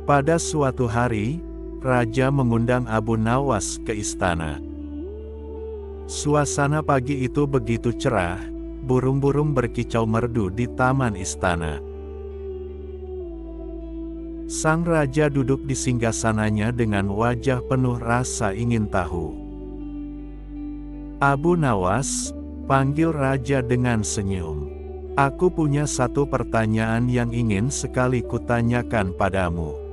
Pada suatu hari, raja mengundang Abu Nawas ke istana. Suasana pagi itu begitu cerah, burung-burung berkicau merdu di taman istana. Sang raja duduk di singgasananya dengan wajah penuh rasa ingin tahu. Abu Nawas, panggil raja dengan senyum. Aku punya satu pertanyaan yang ingin sekali kutanyakan padamu.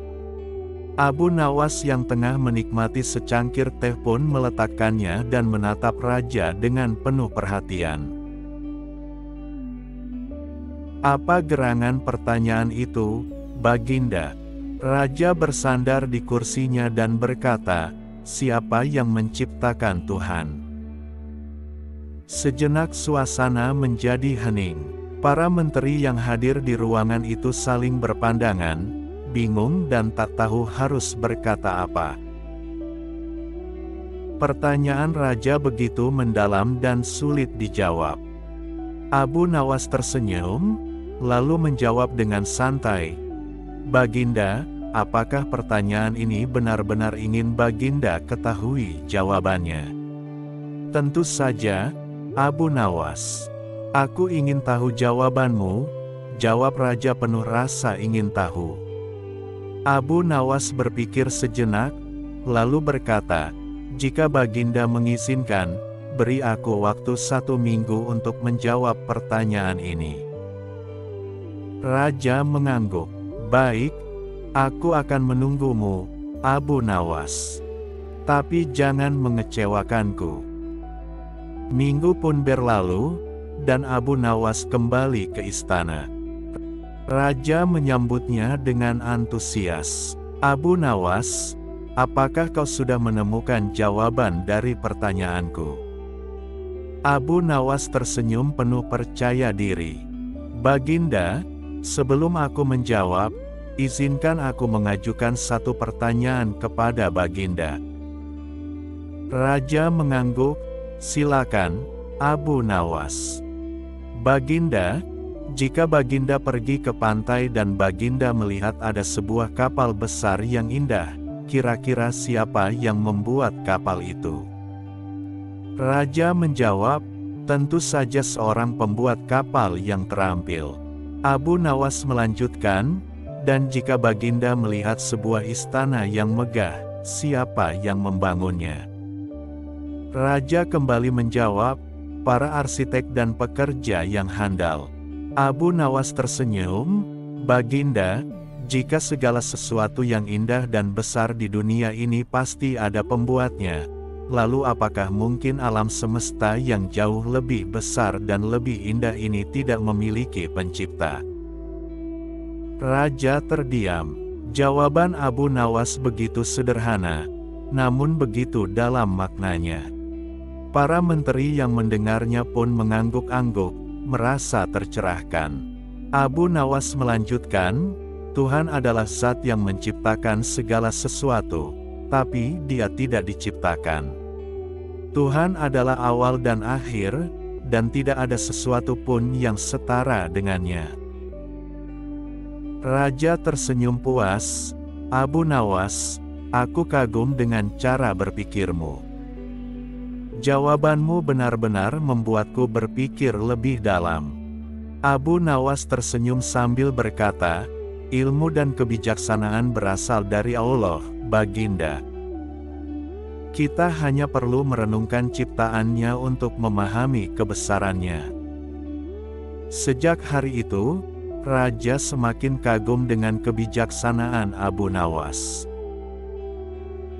Abu Nawas yang tengah menikmati secangkir teh pun meletakkannya dan menatap raja dengan penuh perhatian. Apa gerangan pertanyaan itu, Baginda? Raja bersandar di kursinya dan berkata, siapa yang menciptakan Tuhan? Sejenak suasana menjadi hening. Para menteri yang hadir di ruangan itu saling berpandangan, bingung dan tak tahu harus berkata apa. Pertanyaan raja begitu mendalam dan sulit dijawab. Abu Nawas tersenyum, lalu menjawab dengan santai, Baginda, apakah pertanyaan ini benar-benar ingin Baginda ketahui jawabannya? Tentu saja, Abu Nawas. Aku ingin tahu jawabanmu, jawab raja penuh rasa ingin tahu. Abu Nawas berpikir sejenak, lalu berkata, jika Baginda mengizinkan, beri aku waktu 1 minggu untuk menjawab pertanyaan ini. Raja mengangguk. Baik, aku akan menunggumu, Abu Nawas. Tapi jangan mengecewakanku. Minggu pun berlalu, dan Abu Nawas kembali ke istana. Raja menyambutnya dengan antusias. Abu Nawas, apakah kau sudah menemukan jawaban dari pertanyaanku? Abu Nawas tersenyum penuh percaya diri. Baginda, sebelum aku menjawab, izinkan aku mengajukan satu pertanyaan kepada Baginda. Raja mengangguk, silakan, Abu Nawas. Baginda, jika Baginda pergi ke pantai dan Baginda melihat ada sebuah kapal besar yang indah, kira-kira siapa yang membuat kapal itu? Raja menjawab, tentu saja seorang pembuat kapal yang terampil. Abu Nawas melanjutkan, dan jika Baginda melihat sebuah istana yang megah, siapa yang membangunnya? Raja kembali menjawab, para arsitek dan pekerja yang handal. Abu Nawas tersenyum, Baginda, jika segala sesuatu yang indah dan besar di dunia ini pasti ada pembuatnya, lalu apakah mungkin alam semesta yang jauh lebih besar dan lebih indah ini tidak memiliki pencipta? Raja terdiam. Jawaban Abu Nawas begitu sederhana, namun begitu dalam maknanya. Para menteri yang mendengarnya pun mengangguk-angguk, merasa tercerahkan. Abu Nawas melanjutkan, Tuhan adalah zat yang menciptakan segala sesuatu, tapi Dia tidak diciptakan. Tuhan adalah awal dan akhir, dan tidak ada sesuatu pun yang setara dengannya. Raja tersenyum puas, Abu Nawas, aku kagum dengan cara berpikirmu. Jawabanmu benar-benar membuatku berpikir lebih dalam. Abu Nawas tersenyum sambil berkata, ilmu dan kebijaksanaan berasal dari Allah, Baginda. Kita hanya perlu merenungkan ciptaannya untuk memahami kebesarannya. Sejak hari itu, Raja semakin kagum dengan kebijaksanaan Abu Nawas.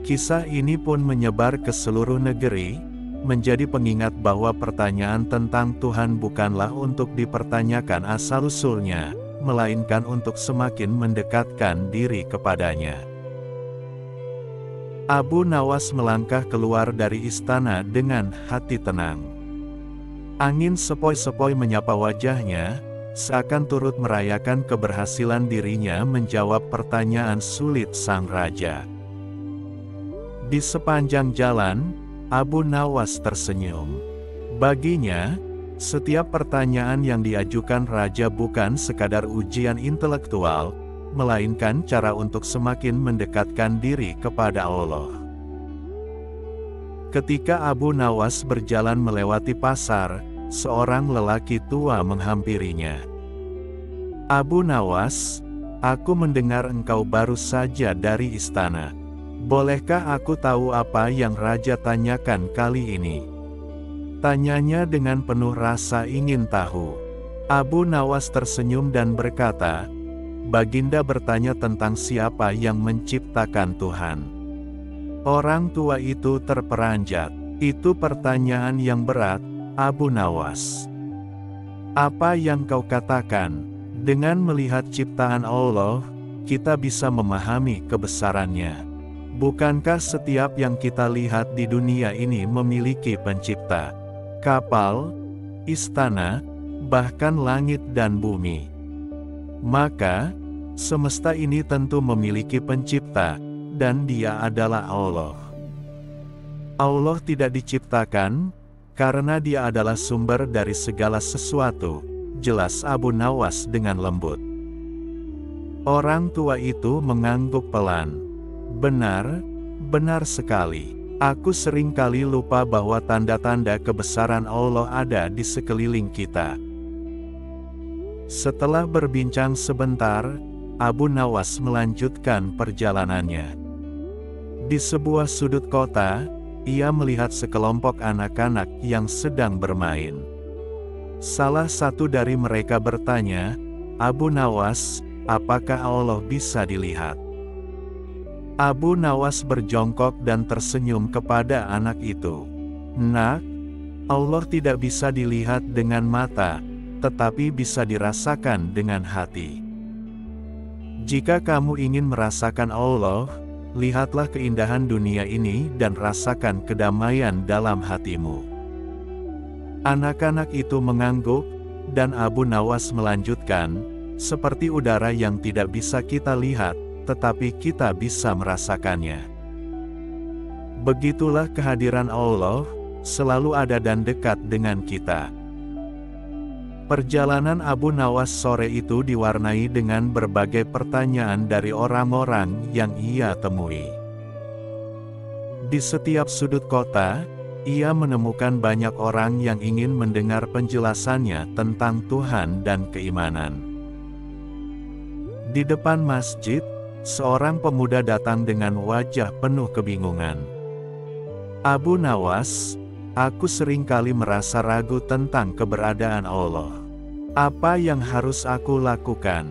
Kisah ini pun menyebar ke seluruh negeri, menjadi pengingat bahwa pertanyaan tentang Tuhan bukanlah untuk dipertanyakan asal-usulnya, melainkan untuk semakin mendekatkan diri kepadanya. Abu Nawas melangkah keluar dari istana dengan hati tenang. Angin sepoi-sepoi menyapa wajahnya, seakan turut merayakan keberhasilan dirinya menjawab pertanyaan sulit sang raja. Di sepanjang jalan, Abu Nawas tersenyum. Baginya, setiap pertanyaan yang diajukan raja bukan sekadar ujian intelektual, melainkan cara untuk semakin mendekatkan diri kepada Allah. Ketika Abu Nawas berjalan melewati pasar, seorang lelaki tua menghampirinya. "Abu Nawas, aku mendengar engkau baru saja dari istana. Bolehkah aku tahu apa yang raja tanyakan kali ini?" Tanyanya dengan penuh rasa ingin tahu. Abu Nawas tersenyum dan berkata, "Baginda bertanya tentang siapa yang menciptakan Tuhan." Orang tua itu terperanjat. "Itu pertanyaan yang berat, Abu Nawas. Apa yang kau katakan? Dengan melihat ciptaan Allah, kita bisa memahami kebesarannya. Bukankah setiap yang kita lihat di dunia ini memiliki pencipta? Kapal, istana, bahkan langit dan bumi. Maka, semesta ini tentu memiliki pencipta, dan Dia adalah Allah. Allah tidak diciptakan, karena Dia adalah sumber dari segala sesuatu," jelas Abu Nawas dengan lembut. Orang tua itu mengangguk pelan. "Benar, benar sekali. Aku sering kali lupa bahwa tanda-tanda kebesaran Allah ada di sekeliling kita." Setelah berbincang sebentar, Abu Nawas melanjutkan perjalanannya. Di sebuah sudut kota, ia melihat sekelompok anak-anak yang sedang bermain. Salah satu dari mereka bertanya, "Abu Nawas, apakah Allah bisa dilihat?" Abu Nawas berjongkok dan tersenyum kepada anak itu. "Nak, Allah tidak bisa dilihat dengan mata, tetapi bisa dirasakan dengan hati. Jika kamu ingin merasakan Allah, lihatlah keindahan dunia ini dan rasakan kedamaian dalam hatimu." Anak-anak itu mengangguk, dan Abu Nawas melanjutkan, "Seperti udara yang tidak bisa kita lihat, tetapi kita bisa merasakannya. Begitulah kehadiran Allah, selalu ada dan dekat dengan kita." Perjalanan Abu Nawas sore itu diwarnai dengan berbagai pertanyaan dari orang-orang yang ia temui. Di setiap sudut kota, ia menemukan banyak orang yang ingin mendengar penjelasannya tentang Tuhan dan keimanan. Di depan masjid, seorang pemuda datang dengan wajah penuh kebingungan. "Abu Nawas, aku seringkali merasa ragu tentang keberadaan Allah. Apa yang harus aku lakukan?"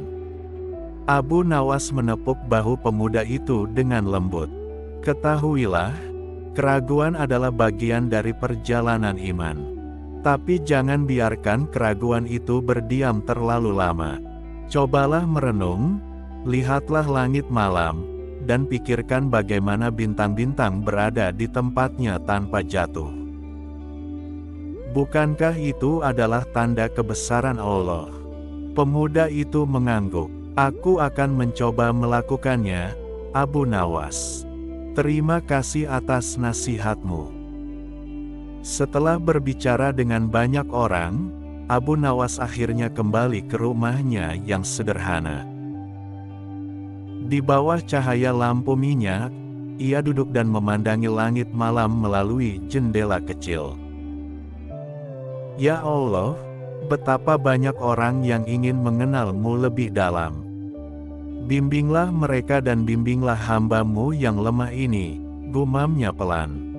Abu Nawas menepuk bahu pemuda itu dengan lembut. "Ketahuilah, keraguan adalah bagian dari perjalanan iman. Tapi jangan biarkan keraguan itu berdiam terlalu lama. Cobalah merenung, lihatlah langit malam, dan pikirkan bagaimana bintang-bintang berada di tempatnya tanpa jatuh. Bukankah itu adalah tanda kebesaran Allah?" Pemuda itu mengangguk. "Aku akan mencoba melakukannya, Abu Nawas. Terima kasih atas nasihatmu." Setelah berbicara dengan banyak orang, Abu Nawas akhirnya kembali ke rumahnya yang sederhana. Di bawah cahaya lampu minyak, ia duduk dan memandangi langit malam melalui jendela kecil. "Ya Allah, betapa banyak orang yang ingin mengenal-Mu lebih dalam. Bimbinglah mereka dan bimbinglah hamba-Mu yang lemah ini," gumamnya pelan.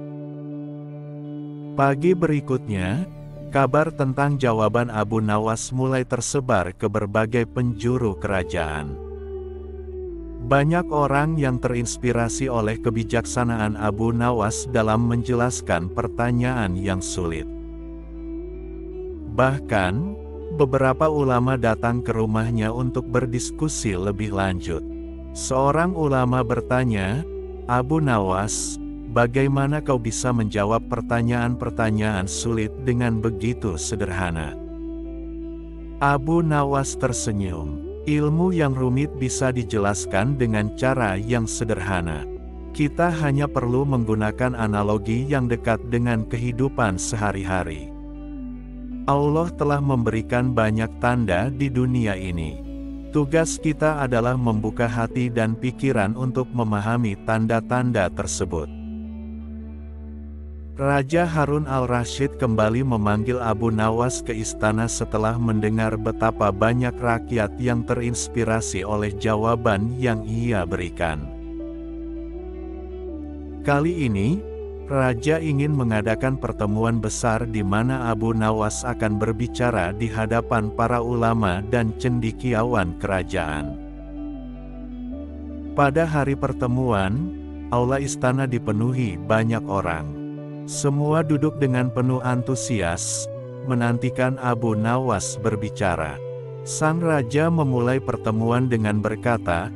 Pagi berikutnya, kabar tentang jawaban Abu Nawas mulai tersebar ke berbagai penjuru kerajaan. Banyak orang yang terinspirasi oleh kebijaksanaan Abu Nawas dalam menjelaskan pertanyaan yang sulit. Bahkan, beberapa ulama datang ke rumahnya untuk berdiskusi lebih lanjut. Seorang ulama bertanya, "Abu Nawas, bagaimana kau bisa menjawab pertanyaan-pertanyaan sulit dengan begitu sederhana?" Abu Nawas tersenyum. "Ilmu yang rumit bisa dijelaskan dengan cara yang sederhana. Kita hanya perlu menggunakan analogi yang dekat dengan kehidupan sehari-hari. Allah telah memberikan banyak tanda di dunia ini. Tugas kita adalah membuka hati dan pikiran untuk memahami tanda-tanda tersebut. Raja Harun al-Rasyid kembali memanggil Abu Nawas ke istana setelah mendengar betapa banyak rakyat yang terinspirasi oleh jawaban yang ia berikan. Kali ini, Raja ingin mengadakan pertemuan besar di mana Abu Nawas akan berbicara di hadapan para ulama dan cendekiawan kerajaan. Pada hari pertemuan, aula istana dipenuhi banyak orang. Semua duduk dengan penuh antusias, menantikan Abu Nawas berbicara. Sang raja memulai pertemuan dengan berkata,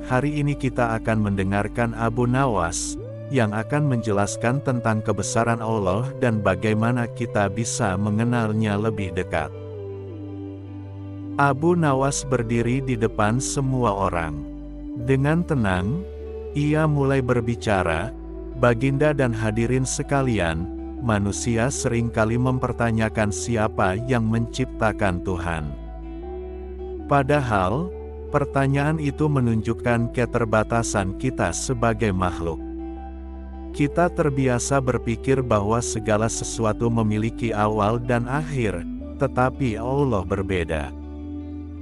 "Hari ini kita akan mendengarkan Abu Nawas, yang akan menjelaskan tentang kebesaran Allah dan bagaimana kita bisa mengenalnya lebih dekat." Abu Nawas berdiri di depan semua orang. Dengan tenang, ia mulai berbicara, "Baginda dan hadirin sekalian, manusia seringkali mempertanyakan siapa yang menciptakan Tuhan. Padahal, pertanyaan itu menunjukkan keterbatasan kita sebagai makhluk. Kita terbiasa berpikir bahwa segala sesuatu memiliki awal dan akhir, tetapi Allah berbeda.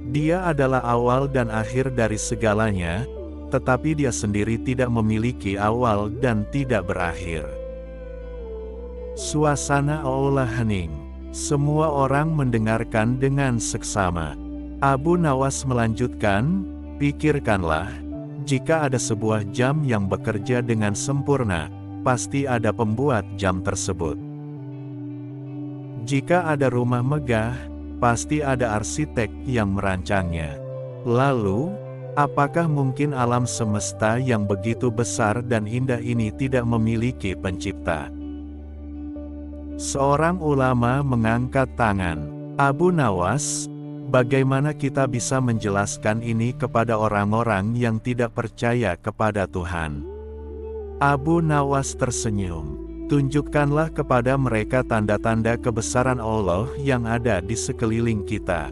Dia adalah awal dan akhir dari segalanya, tetapi Dia sendiri tidak memiliki awal dan tidak berakhir." Suasana aula hening. Semua orang mendengarkan dengan seksama. Abu Nawas melanjutkan, "Pikirkanlah, jika ada sebuah jam yang bekerja dengan sempurna, pasti ada pembuat jam tersebut. Jika ada rumah megah, pasti ada arsitek yang merancangnya. Lalu, apakah mungkin alam semesta yang begitu besar dan indah ini tidak memiliki pencipta?" Seorang ulama mengangkat tangan. "Abu Nawas, bagaimana kita bisa menjelaskan ini kepada orang-orang yang tidak percaya kepada Tuhan?" Abu Nawas tersenyum. "Tunjukkanlah kepada mereka tanda-tanda kebesaran Allah yang ada di sekeliling kita.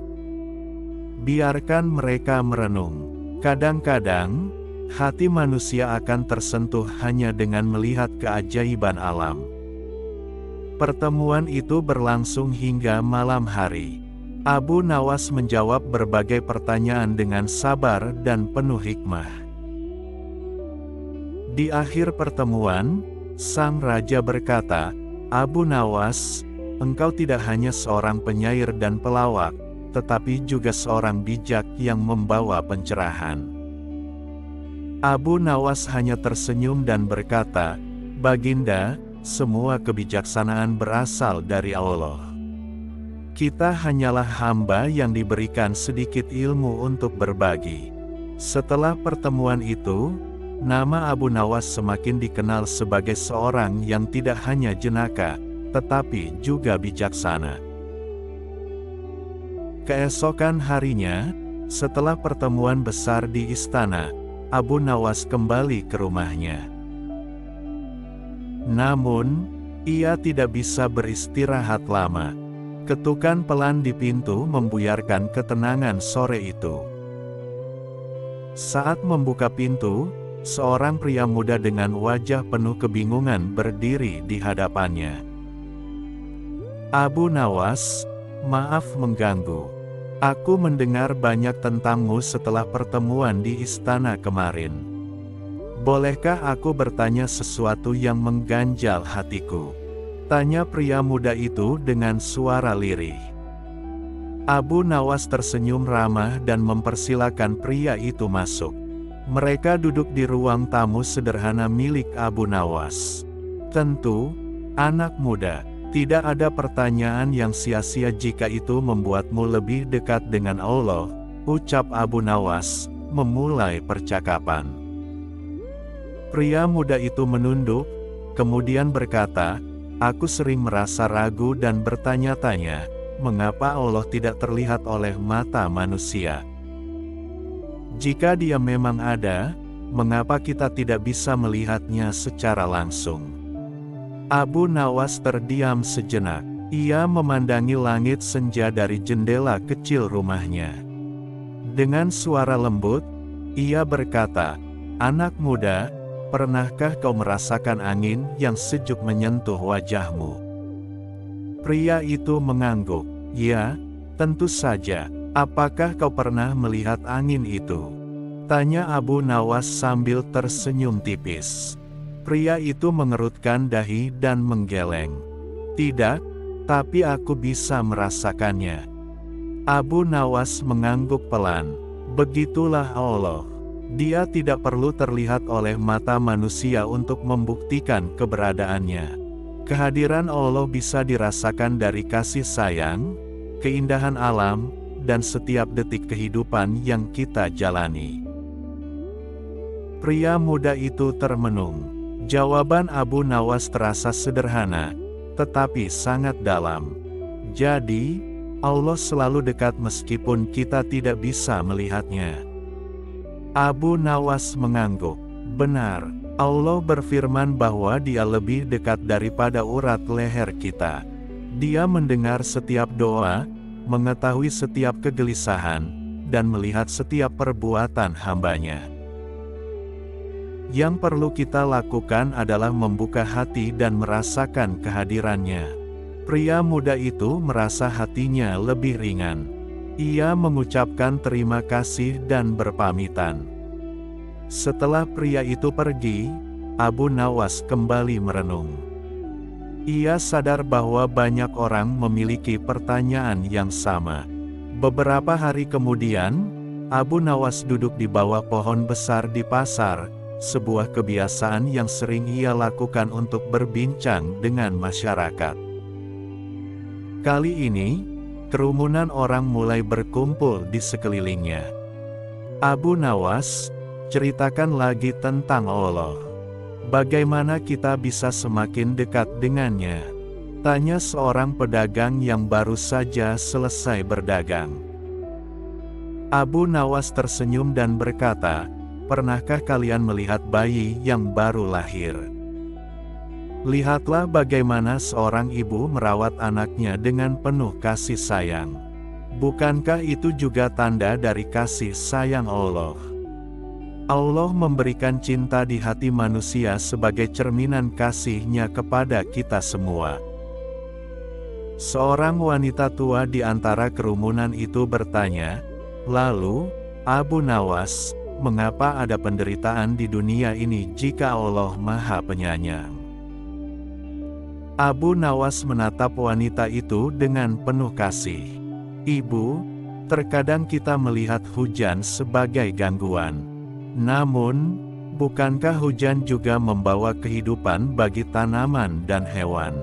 Biarkan mereka merenung. Kadang-kadang, hati manusia akan tersentuh hanya dengan melihat keajaiban alam." Pertemuan itu berlangsung hingga malam hari. Abu Nawas menjawab berbagai pertanyaan dengan sabar dan penuh hikmah. Di akhir pertemuan, sang raja berkata, "Abu Nawas, engkau tidak hanya seorang penyair dan pelawak, tetapi juga seorang bijak yang membawa pencerahan." Abu Nawas hanya tersenyum dan berkata, "Baginda, semua kebijaksanaan berasal dari Allah. Kita hanyalah hamba yang diberikan sedikit ilmu untuk berbagi." Setelah pertemuan itu, nama Abu Nawas semakin dikenal sebagai seorang yang tidak hanya jenaka, tetapi juga bijaksana. Keesokan harinya, setelah pertemuan besar di istana, Abu Nawas kembali ke rumahnya. Namun, ia tidak bisa beristirahat lama. Ketukan pelan di pintu membuyarkan ketenangan sore itu. Saat membuka pintu, seorang pria muda dengan wajah penuh kebingungan berdiri di hadapannya. "Abu Nawas, maaf mengganggu. Aku mendengar banyak tentangmu setelah pertemuan di istana kemarin. Bolehkah aku bertanya sesuatu yang mengganjal hatiku?" tanya pria muda itu dengan suara lirih. Abu Nawas tersenyum ramah dan mempersilakan pria itu masuk. Mereka duduk di ruang tamu sederhana milik Abu Nawas. "Tentu, anak muda, tidak ada pertanyaan yang sia-sia jika itu membuatmu lebih dekat dengan Allah," ucap Abu Nawas, memulai percakapan. Pria muda itu menunduk, kemudian berkata, "Aku sering merasa ragu dan bertanya-tanya, mengapa Allah tidak terlihat oleh mata manusia? Jika Dia memang ada, mengapa kita tidak bisa melihatnya secara langsung?" Abu Nawas terdiam sejenak. Ia memandangi langit senja dari jendela kecil rumahnya. Dengan suara lembut, ia berkata, "Anak muda, pernahkah kau merasakan angin yang sejuk menyentuh wajahmu?" Pria itu mengangguk, "Ya, tentu saja. Apakah kau pernah melihat angin itu?" tanya Abu Nawas sambil tersenyum tipis. Pria itu mengerutkan dahi dan menggeleng. "Tidak, tapi aku bisa merasakannya." Abu Nawas mengangguk pelan. Begitulah Allah. Dia tidak perlu terlihat oleh mata manusia untuk membuktikan keberadaannya. Kehadiran Allah bisa dirasakan dari kasih sayang, keindahan alam, dan setiap detik kehidupan yang kita jalani. Pria muda itu termenung. Jawaban Abu Nawas terasa sederhana, tetapi sangat dalam. Jadi, Allah selalu dekat meskipun kita tidak bisa melihatnya. Abu Nawas mengangguk. Benar, Allah berfirman bahwa Dia lebih dekat daripada urat leher kita. Dia mendengar setiap doa, mengetahui setiap kegelisahan, dan melihat setiap perbuatan hamba-Nya. Yang perlu kita lakukan adalah membuka hati dan merasakan kehadirannya. Pria muda itu merasa hatinya lebih ringan. Ia mengucapkan terima kasih dan berpamitan. Setelah pria itu pergi, Abu Nawas kembali merenung. Ia sadar bahwa banyak orang memiliki pertanyaan yang sama. Beberapa hari kemudian, Abu Nawas duduk di bawah pohon besar di pasar, sebuah kebiasaan yang sering ia lakukan untuk berbincang dengan masyarakat. Kali ini, kerumunan orang mulai berkumpul di sekelilingnya. "Abu Nawas, ceritakan lagi tentang Allah. Bagaimana kita bisa semakin dekat dengannya?" tanya seorang pedagang yang baru saja selesai berdagang. Abu Nawas tersenyum dan berkata, "Pernahkah kalian melihat bayi yang baru lahir? Lihatlah bagaimana seorang ibu merawat anaknya dengan penuh kasih sayang. Bukankah itu juga tanda dari kasih sayang Allah? Allah memberikan cinta di hati manusia sebagai cerminan kasih-Nya kepada kita semua." Seorang wanita tua di antara kerumunan itu bertanya, "Lalu, Abu Nawas, mengapa ada penderitaan di dunia ini jika Allah Maha Penyayang?" Abu Nawas menatap wanita itu dengan penuh kasih. "Ibu, terkadang kita melihat hujan sebagai gangguan. Namun, bukankah hujan juga membawa kehidupan bagi tanaman dan hewan?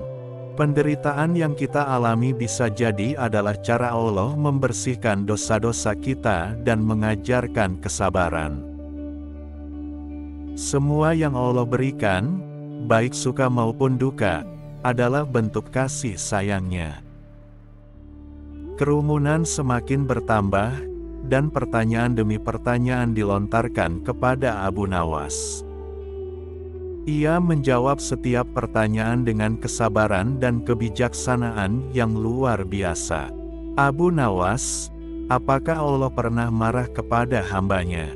Penderitaan yang kita alami bisa jadi adalah cara Allah membersihkan dosa-dosa kita dan mengajarkan kesabaran. Semua yang Allah berikan, baik suka maupun duka, adalah bentuk kasih sayang-Nya." Kerumunan semakin bertambah, dan pertanyaan demi pertanyaan dilontarkan kepada Abu Nawas. Ia menjawab setiap pertanyaan dengan kesabaran dan kebijaksanaan yang luar biasa. "Abu Nawas, apakah Allah pernah marah kepada hamba-Nya?"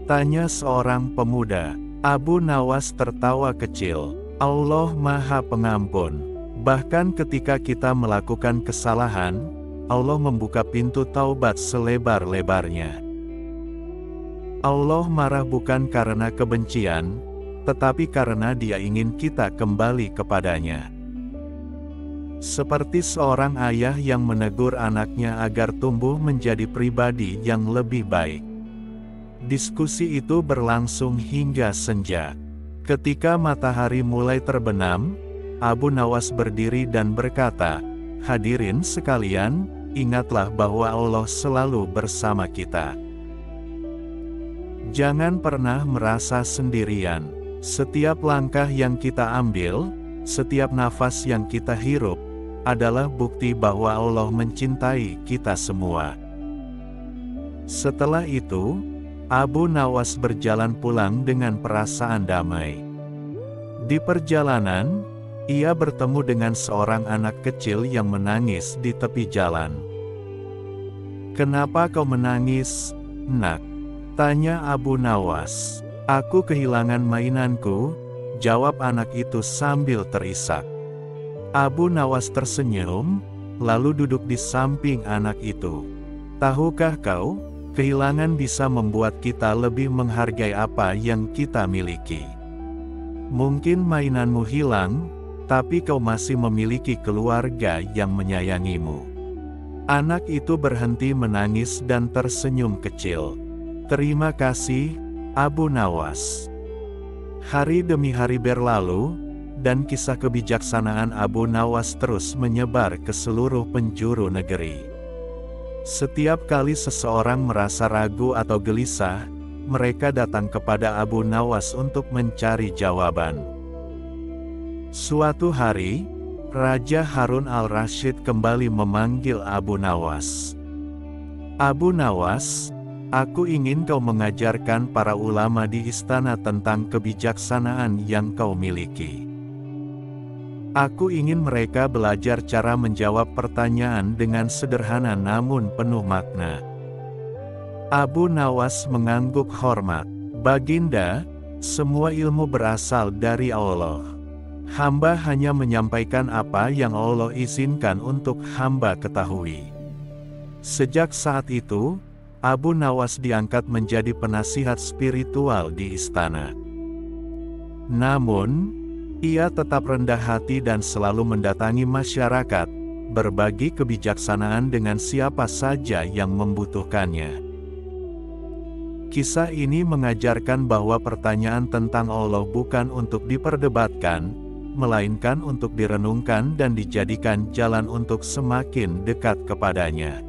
tanya seorang pemuda. Abu Nawas tertawa kecil. "Allah Maha Pengampun. Bahkan ketika kita melakukan kesalahan, Allah membuka pintu taubat selebar-lebarnya. Allah marah bukan karena kebencian, tetapi karena Dia ingin kita kembali kepadanya." Seperti seorang ayah yang menegur anaknya agar tumbuh menjadi pribadi yang lebih baik. Diskusi itu berlangsung hingga senja. Ketika matahari mulai terbenam, Abu Nawas berdiri dan berkata, "Hadirin sekalian, ingatlah bahwa Allah selalu bersama kita. Jangan pernah merasa sendirian. Setiap langkah yang kita ambil, setiap nafas yang kita hirup, adalah bukti bahwa Allah mencintai kita semua." Setelah itu, Abu Nawas berjalan pulang dengan perasaan damai. Di perjalanan, ia bertemu dengan seorang anak kecil yang menangis di tepi jalan. "Kenapa kau menangis?" "Nak," tanya Abu Nawas. "Aku kehilangan mainanku," jawab anak itu sambil terisak. Abu Nawas tersenyum, lalu duduk di samping anak itu. "Tahukah kau, kehilangan bisa membuat kita lebih menghargai apa yang kita miliki. Mungkin mainanmu hilang, tapi kau masih memiliki keluarga yang menyayangimu." Anak itu berhenti menangis dan tersenyum kecil. "Terima kasih, Abu Nawas." Hari demi hari berlalu, dan kisah kebijaksanaan Abu Nawas terus menyebar ke seluruh penjuru negeri. Setiap kali seseorang merasa ragu atau gelisah, mereka datang kepada Abu Nawas untuk mencari jawaban. Suatu hari, Raja Harun al-Rasyid kembali memanggil Abu Nawas. "Abu Nawas, aku ingin kau mengajarkan para ulama di istana tentang kebijaksanaan yang kau miliki. Aku ingin mereka belajar cara menjawab pertanyaan dengan sederhana namun penuh makna." Abu Nawas mengangguk hormat. "Baginda, semua ilmu berasal dari Allah. Hamba hanya menyampaikan apa yang Allah izinkan untuk hamba ketahui." Sejak saat itu, Abu Nawas diangkat menjadi penasihat spiritual di istana. Namun, ia tetap rendah hati dan selalu mendatangi masyarakat, berbagi kebijaksanaan dengan siapa saja yang membutuhkannya. Kisah ini mengajarkan bahwa pertanyaan tentang Allah bukan untuk diperdebatkan, melainkan untuk direnungkan dan dijadikan jalan untuk semakin dekat kepadanya.